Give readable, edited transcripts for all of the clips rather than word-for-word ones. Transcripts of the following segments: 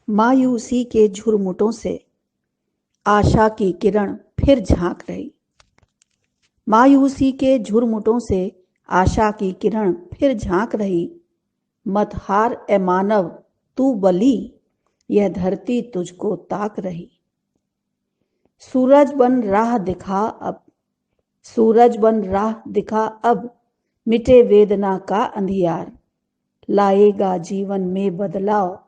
मायूसी के झुरमुटों से आशा की किरण फिर झांक रही। मायूसी के झुरमुटों से आशा की किरण फिर झांक रही। मत हार ए मानव तू बली, यह धरती तुझको ताक रही। सूरज बन राह दिखा अब, सूरज बन राह दिखा अब, मिटे वेदना का अंधियार। लाएगा जीवन में बदलाव,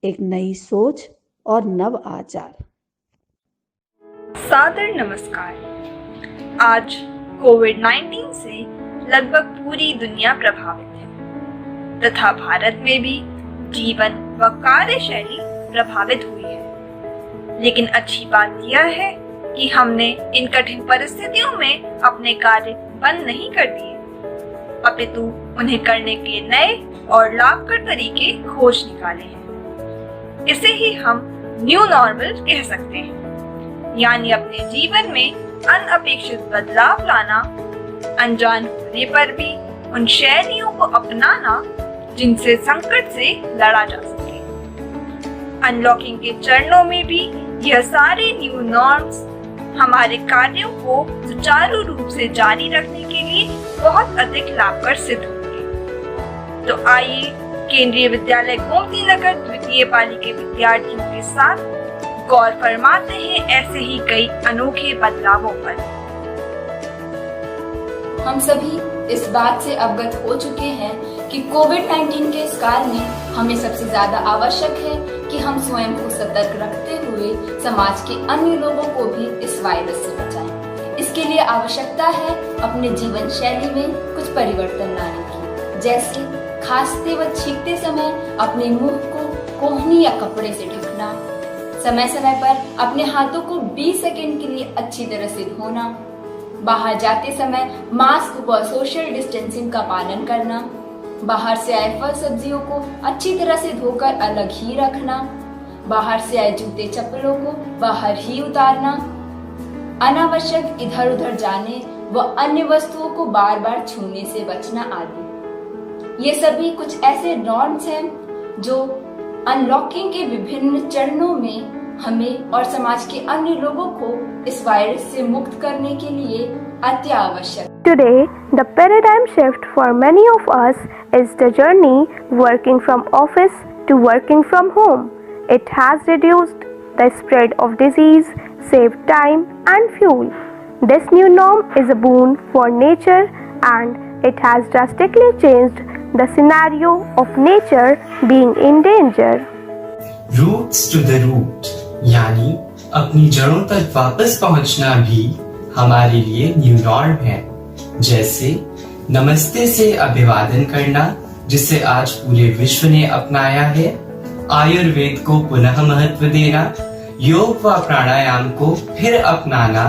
एक नई सोच और नव आचार। सादर नमस्कार। आज कोविड-19 से लगभग पूरी दुनिया प्रभावित है तथा भारत में भी जीवन व कार्यशैली प्रभावित हुई है। लेकिन अच्छी बात यह है कि हमने इन कठिन परिस्थितियों में अपने कार्य बंद नहीं कर दिए, अपितु उन्हें करने के नए और लाभकर तरीके खोज निकाले हैं। इसे ही हम न्यू नॉर्मल कह सकते हैं, यानी अपने जीवन में अनअपेक्षित बदलाव लाना, अनजान होने पर भी उन शैलियों को अपनाना जिनसे संकट से लड़ा जा सके। अनलॉकिंग के चरणों में भी यह सारे न्यू नॉर्म्स हमारे कार्यों को सुचारू रूप से जारी रखने के लिए बहुत अधिक लाभकर सिद्ध होंगे। तो आइए केंद्रीय विद्यालय गोमती नगर द्वितीय पाली के विद्यार्थियों के साथ गौर फरमाते हैं ऐसे ही कई अनोखे बदलावों पर। हम सभी इस बात से अवगत हो चुके हैं कि कोविड-19 के इस काल में हमें सबसे ज्यादा आवश्यक है कि हम स्वयं को सतर्क रखते हुए समाज के अन्य लोगों को भी इस वायरस से बचाएं। इसके लिए आवश्यकता है अपने जीवन शैली में कुछ परिवर्तन लाने की, जैसे खांसते व छींकते समय अपने मुंह को कोहनी या कपड़े से ढकना, समय समय पर अपने हाथों को 20 सेकंड के लिए अच्छी तरह से धोना, बाहर जाते समय मास्क व सोशल डिस्टेंसिंग का पालन करना, बाहर से आए फल सब्जियों को अच्छी तरह से धोकर अलग ही रखना, बाहर से आए जूते चप्पलों को बाहर ही उतारना, अनावश्यक इधर उधर जाने व अन्य वस्तुओं को बार बार छूने से बचना आदि। ये सभी कुछ ऐसे नॉर्म्स हैं जो अनलॉकिंग के विभिन्न चरणों में हमें और समाज के अन्य लोगों को इस वायरस से मुक्त करने के लिए अति आवश्यक। Today, the paradigm shift for many of us is the journey working from office to working from home. It has reduced the spread of disease, saved time and fuel. This new norm is a boon for nature and it has drastically changed the scenario of nature being in danger. Roots to the root, यानी अपनी जड़ों तक वापस पहुंचना भी हमारे लिए new norm है। जैसे नमस्ते से अभिवादन करना, जिसे आज पूरे विश्व ने अपनाया है, आयुर्वेद को पुनः महत्व देना, योग व प्राणायाम को फिर अपनाना,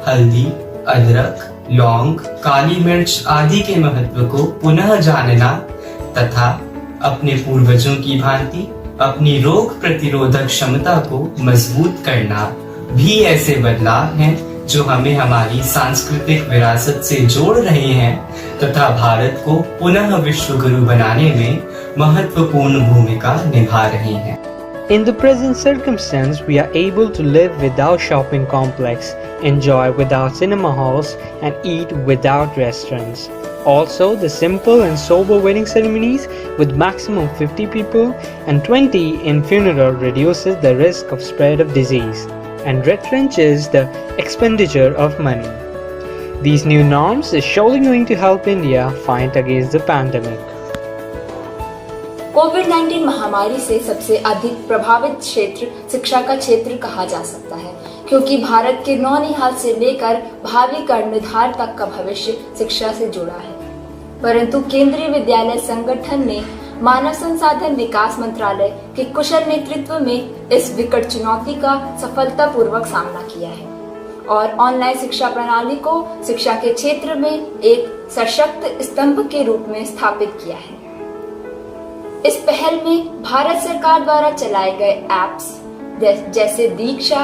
हल्दी, अदरक, लौंग, काली मिर्च आदि के महत्व को पुनः जानना तथा अपने पूर्वजों की भांति अपनी रोग प्रतिरोधक क्षमता को मजबूत करना भी ऐसे बदलाव हैं जो हमें हमारी सांस्कृतिक विरासत से जोड़ रहे हैं तथा भारत को पुनः विश्व गुरु बनाने में महत्वपूर्ण भूमिका निभा रहे हैं। In the present circumstance, we are able to live without shopping complex, enjoy without cinema halls, and eat without restaurants. Also, the simple and sober wedding ceremonies with maximum 50 people and 20 in funeral reduces the risk of spread of disease and retrenches the expenditure of money. These new norms is surely going to help India fight against the pandemic. कोविड-19 महामारी से सबसे अधिक प्रभावित क्षेत्र शिक्षा का क्षेत्र कहा जा सकता है, क्योंकि भारत के नौनिहाल से लेकर भावी कर्णधार तक का भविष्य शिक्षा से जुड़ा है। परंतु केंद्रीय विद्यालय संगठन ने मानव संसाधन विकास मंत्रालय के कुशल नेतृत्व में इस विकट चुनौती का सफलतापूर्वक सामना किया है और ऑनलाइन शिक्षा प्रणाली को शिक्षा के क्षेत्र में एक सशक्त स्तंभ के रूप में स्थापित किया है। इस पहल में भारत सरकार द्वारा चलाए गए एप्स जैसे दीक्षा,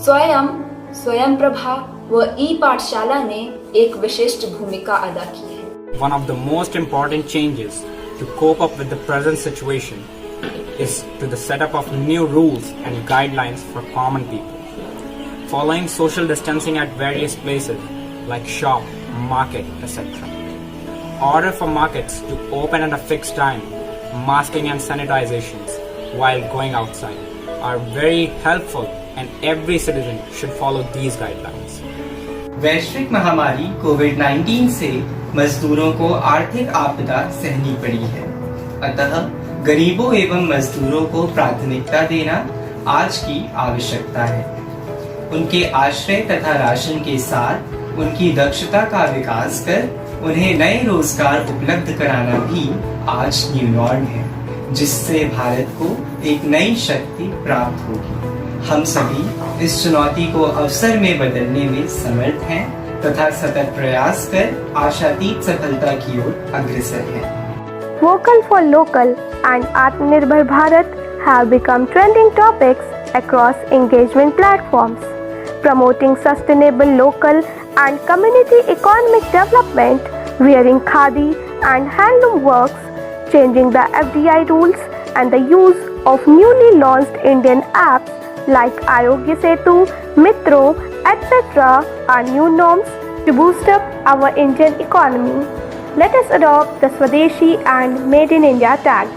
स्वयं प्रभा व ई-पाठशाला ने एक विशिष्ट भूमिका अदा की है। One of the most important changes to cope up with the present situation is to the setup of new rules and guidelines for common people. Following social distancing at various places like shop, market, etc. Order for markets to open at a fixed time, masking and sanitizations while going outside are very helpful and every citizen should follow these guidelines. वैश्विक महामारी कोविड-19 से मजदूरों को आर्थिक आपदा सहनी पड़ी है। अतः गरीबों एवं मजदूरों को प्राथमिकता देना आज की आवश्यकता है। उनके आश्रय तथा राशन के साथ उनकी दक्षता का विकास कर उन्हें नए रोजगार उपलब्ध कराना भी आज न्यू नॉर्म है, जिससे भारत को एक नई शक्ति प्राप्त होगी। हम सभी इस चुनौती को अवसर में बदलने में समर्थ हैं तथा सतत प्रयास कर आशातीत सफलता की ओर अग्रसर हैं। Vocal for Local and Atmanirbhar Bharat have become trending topics across engagement platforms, promoting sustainable local and community economic development, wearing khadi and handloom works, changing the FDI rules, and the use of newly launched Indian apps like Ayogya Setu, Mitro, etc. are new norms to boost up our Indian economy. Let us adopt the Swadeshi and Made in India tags.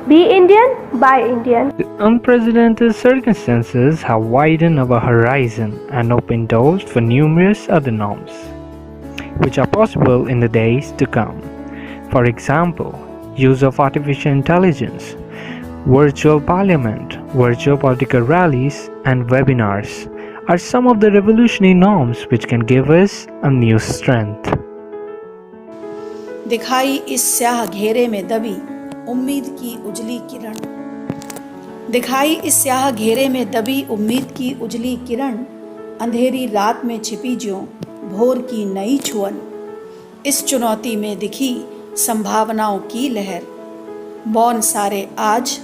Be Indian, buy Indian. The unprecedented circumstances have widened our horizon and opened doors for numerous other norms, which are possible in the days to come. For example, use of artificial intelligence, virtual parliament, virtual political rallies, and webinars are some of the revolutionary norms which can give us a new strength. दिखाई इस स्याह घेरे में दबी उम्मीद की उजली किरण, दिखाई इस स्याह घेरे में दबी उम्मीद की उजली किरण, अंधेरी रात में छिपी ज्यों भोर की नई छुअन। इस चुनौती में दिखी संभावनाओं की लहर, मौन सारे आज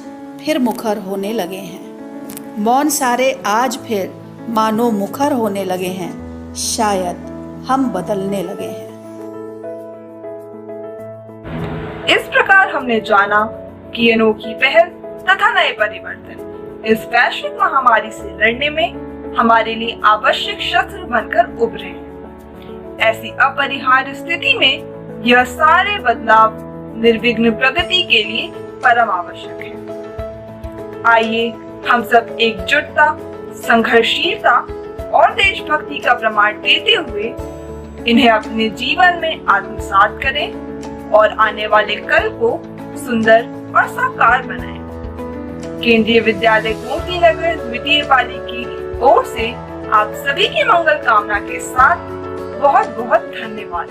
फिर मुखर होने लगे हैं, मौन सारे आज फिर मानो मुखर होने लगे हैं, शायद हम बदलने लगे हैं। इस प्रकार हमने जाना कि अनोखी पहल तथा नए परिवर्तन इस वैश्विक महामारी से लड़ने में हमारे लिए आवश्यक शस्त्र बनकर उभरे हैं। ऐसी अपरिहार्य स्थिति में यह सारे बदलाव निर्विघ्न प्रगति के लिए परम आवश्यक है। आइए हम सब एकजुटता, संघर्षशीलता और देशभक्ति का प्रमाण देते हुए इन्हें अपने जीवन में आत्मसात करें और आने वाले कल को सुंदर और साकार बनाएं। केंद्रीय विद्यालय गोमतीनगर द्वितीय पाली की ओर से आप सभी की मंगल कामना के साथ बहुत बहुत धन्यवाद।